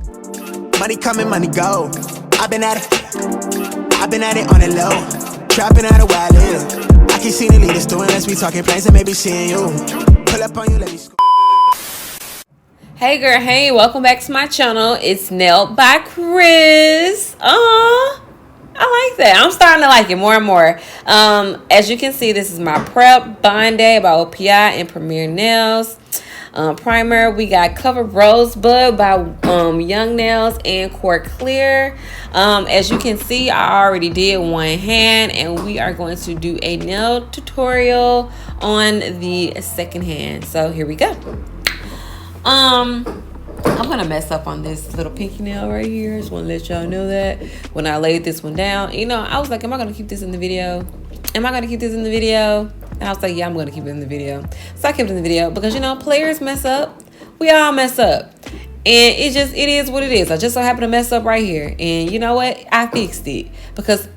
Money coming, money go. I've been at it on the low. Trapping out a while live. I keep seeing the leaders doing, let's be talking planes and maybe seeing you. Pull up on you, let me scoop. Hey girl, hey, welcome back to my channel. It's Nailed by Chris. I like that. I'm starting to like it more and more. As you can see, this is my Prep Bond Day by OPI and Premier Nails. Primer, we got Cover Rosebud by Young Nails and Core Clear. As you can see, I already did one hand, and we are going to do a nail tutorial on the second hand. So here we go. I'm gonna mess up on this little pinky nail right here. Just want to let y'all know that when I laid this one down, you know, I was like, am I gonna keep this in the video? Am I gonna keep this in the video? And I was like, yeah, I'm gonna keep it in the video. So I kept it in the video because, you know, players mess up. We all mess up. And it is what it is. I just so happen to mess up right here. And you know what? I fixed it. Because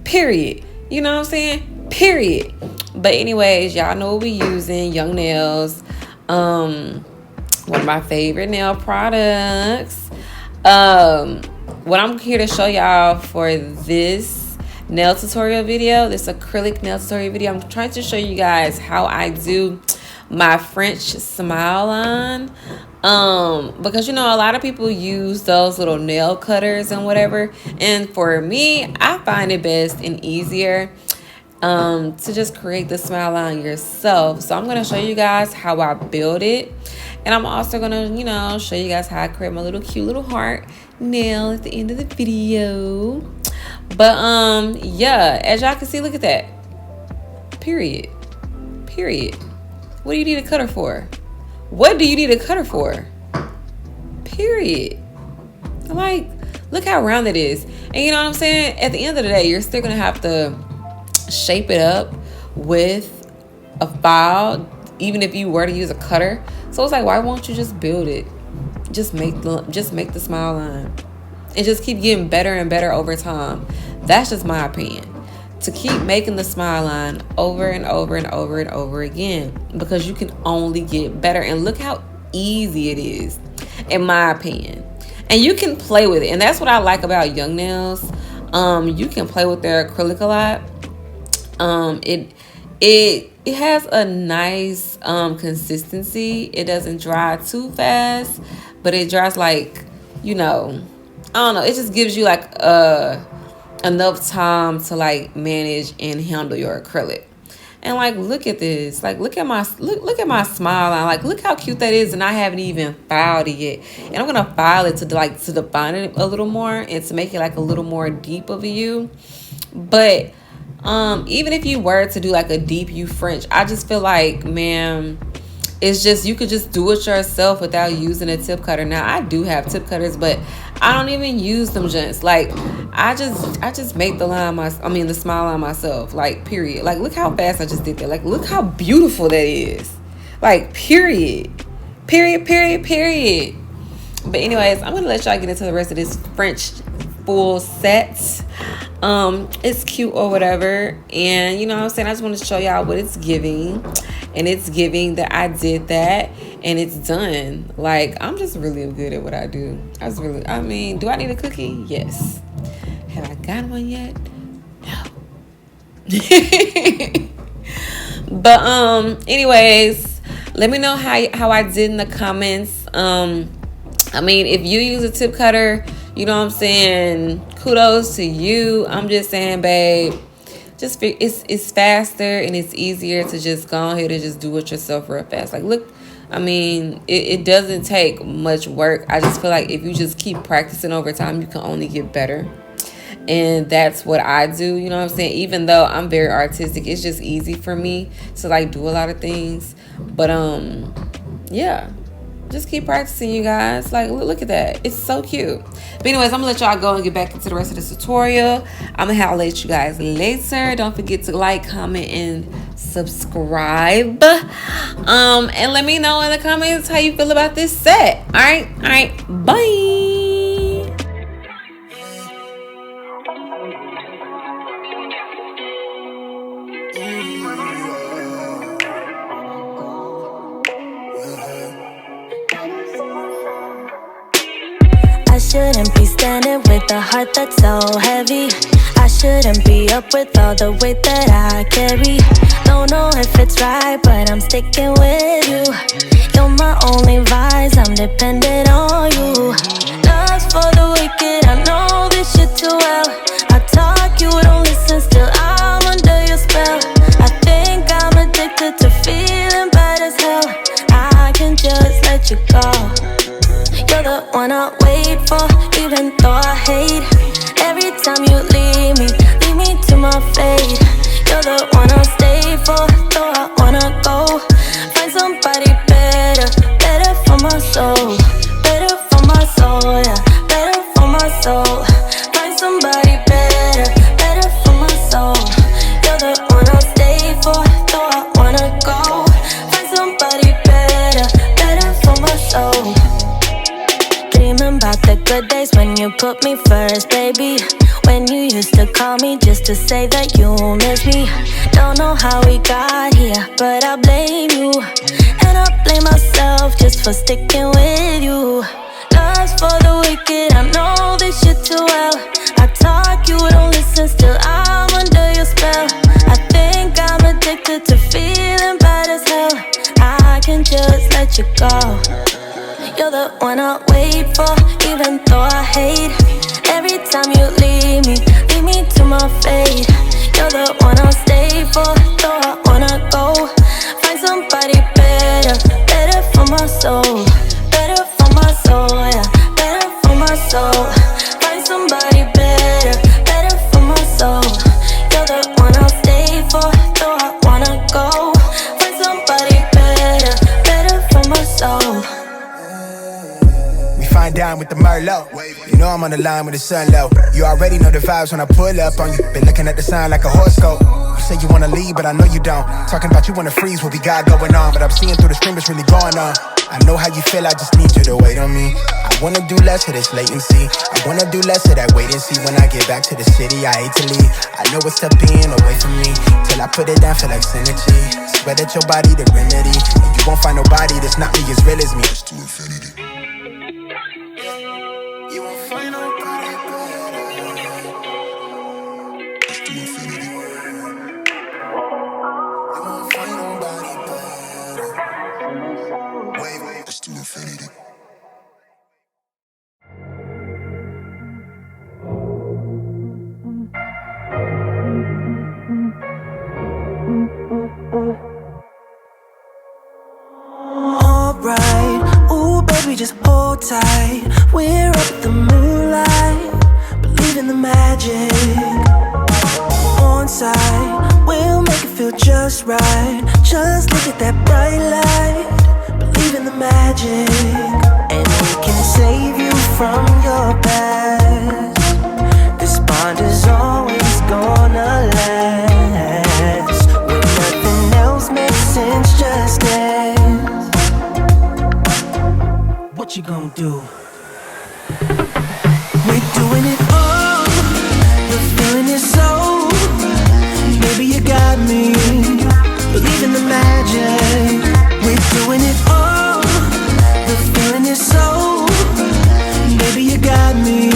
period. You know what I'm saying? Period. But anyways, y'all know what we using. Young Nails. One of my favorite nail products. What I'm here to show y'all for this nail tutorial video, this acrylic nail tutorial video, I'm trying to show you guys how I do my French smile line. Because, you know, a lot of people use those little nail cutters and whatever. And for me, I find it best and easier to just create the smile line yourself. So I'm going to show you guys how I build it. And I'm also going to, you know, show you guys how I create my little cute little heart nail at the end of the video. But, yeah, as y'all can see, look at that. Period. What do you need a cutter for? What do you need a cutter for? Period. Like, look how round it is. And you know what I'm saying? At the end of the day, you're still going to have to shape it up with a file, even if you were to use a cutter. So it's like, why won't you just build it? Just make the smile line. And just keep getting better and better over time. That's just my opinion. To keep making the smile line over and over and over and over again. Because you can only get better. And look how easy it is, in my opinion. And you can play with it. And that's what I like about Young Nails. You can play with their acrylic a lot. It has a nice consistency. It doesn't dry too fast. But it dries like, you know, I don't know. It just gives you like enough time to like manage and handle your acrylic. And like, look at this. Like, look at my smile line. Like, look how cute that is. And I haven't even filed it yet. And I'm gonna file it to define it a little more and to make it like a little more deep of a U. But even if you were to do like a deep U French, I just feel like, man, it's just, you could just do it yourself without using a tip cutter. Now, I do have tip cutters, but I don't even use them just. Like, I just make the smile line myself. Like, period. Like, look how fast I just did that. Like, look how beautiful that is. Like, period. Period. But anyways, I'm going to let y'all get into the rest of this French full set. It's cute or whatever. And, you know what I'm saying? I just want to show y'all what it's giving. And it's giving that I did that and it's done. Like, I'm just really good at what I do. I mean, do I need a cookie? Yes. Have I got one yet? No. But anyways, let me know how I did in the comments. I mean, if you use a tip cutter, you know what I'm saying, kudos to you. I'm just saying, babe, just it's faster and it's easier to just go ahead and just do it yourself real fast. Like, look, I mean, it doesn't take much work. I just feel like if you just keep practicing over time, you can only get better. And that's what I do, you know what I'm saying? Even though I'm very artistic, it's just easy for me to like do a lot of things. But yeah, just keep practicing, you guys. Like, look at that. It's so cute. But anyways, I'm gonna let y'all go and get back into the rest of this tutorial. I'm gonna holler at you guys later. Don't forget to like, comment, and subscribe. And let me know in the comments how you feel about this set. All right, bye. I shouldn't be standing with a heart that's so heavy. I shouldn't be up with all the weight that I carry. Don't know if it's right, but I'm sticking with you. You're my only vice, I'm dependent on you. Love's for the wicked, I know this shit too well. I talk, you don't listen, still I'm under your spell. I think I'm addicted to feeling bad as hell. I can just let you go. You're the one I wait for, even though I hate. Every time you leave me to my fate. You're the one I stay for, though I wanna go. Find somebody better, better for my soul. Better for my soul, yeah, better for my soul. Find somebody better, better for my soul. You're the one I stay for, though I wanna go. Find somebody better, better for my soul. Dreaming about the good days when you put me first, baby. When you used to call me just to say that you miss me. Don't know how we got here, but I blame you. And I blame myself just for sticking with you. Love's for the wicked, I know this shit too well. I talk, you don't listen, still I'm under your spell. I think I'm addicted to feeling bad as hell. I can just let you go. You're the one I wait for, even though I hate. Every time you leave me to my fate. You're the one I'll stay for, though I wanna go. Find somebody better, better for my soul. Better for my soul, yeah, better for my soul. Find somebody better, better for my soul. You're the one I'll stay for, though I wanna go. Find somebody better, better for my soul. Fine down with the Merlot. You know I'm on the line with the sun low. You already know the vibes when I pull up on you. Been looking at the sign like a horoscope. You say you wanna leave, but I know you don't. Talking about you wanna freeze what we got going on. But I'm seeing through the screen what's really going on. I know how you feel, I just need you to wait on me. I wanna do less of this latency. I wanna do less of that wait and see. When I get back to the city, I hate to leave. I know it's tough being away from me. Till I put it down, feel like synergy. Swear that your body the remedy. And you won't find nobody that's not me as real as me. It's to infinity. You won't find nobody better. It's to infinity. You won't find nobody better. Wait, it's to infinity. Alright, ooh baby just hold tight. We're up the moonlight, believe in the magic. On side, we'll make it feel just right. Just look at that bright light, believe in the magic. And we can save you from your past. This bond is always gonna last. When nothing else makes sense, just dance. What you gonna do? We're doing it all. The feeling is so. Baby, you got me. Believe in the magic. We're doing it all. The feeling is so. Baby, you got me.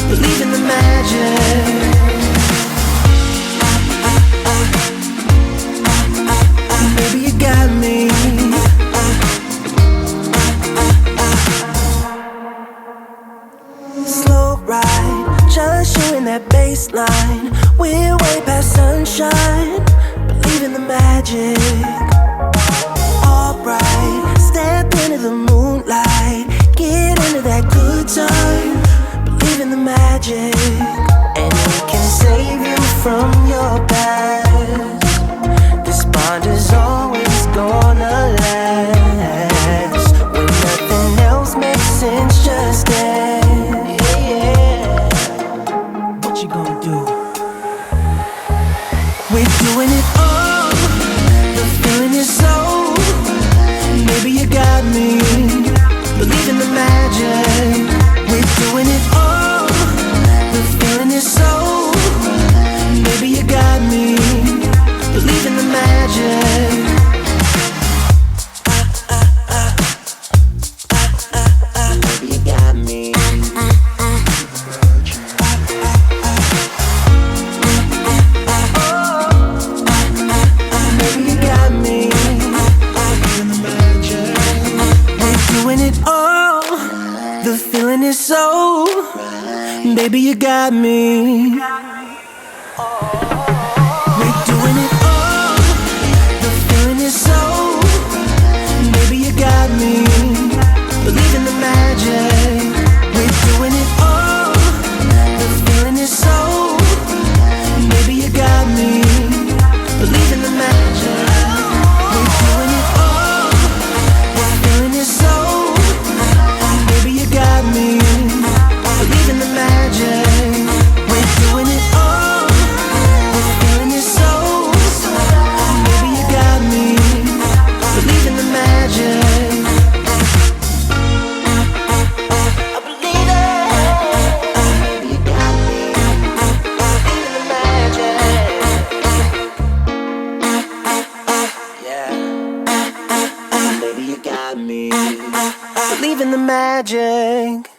Believe in the magic. Baby, you got me. Slow ride, just you in that baseline. We're way past sunshine. Believe in the magic. Alright, step into the moonlight. Get into that good time. Believe in the magic. And we can save you from your past. This bond is always gonna last. When nothing else makes sense, just dance. Yeah. What you gonna do? We're doing it all. The feeling is so. Baby, you got me. Believe in the magic. We're doing it all. The feeling is so. Baby, you got me. Believe in the magic. The feeling is so right. Baby, you got me. We're doing it all. The feeling is so right. Baby, you got me. Believe in the magic. We're doing it all. The feeling is so right. Baby, you got me. Believe in the magic. We're doing it all. The feeling is so right. Baby, you got me. Believe in the magic. We're doing it all. The feeling is so right. Baby, you got me. Believe in the magic. I believe it. Baby, you got me. Believe in the magic. Yeah. Baby, you got me. Believe in the magic.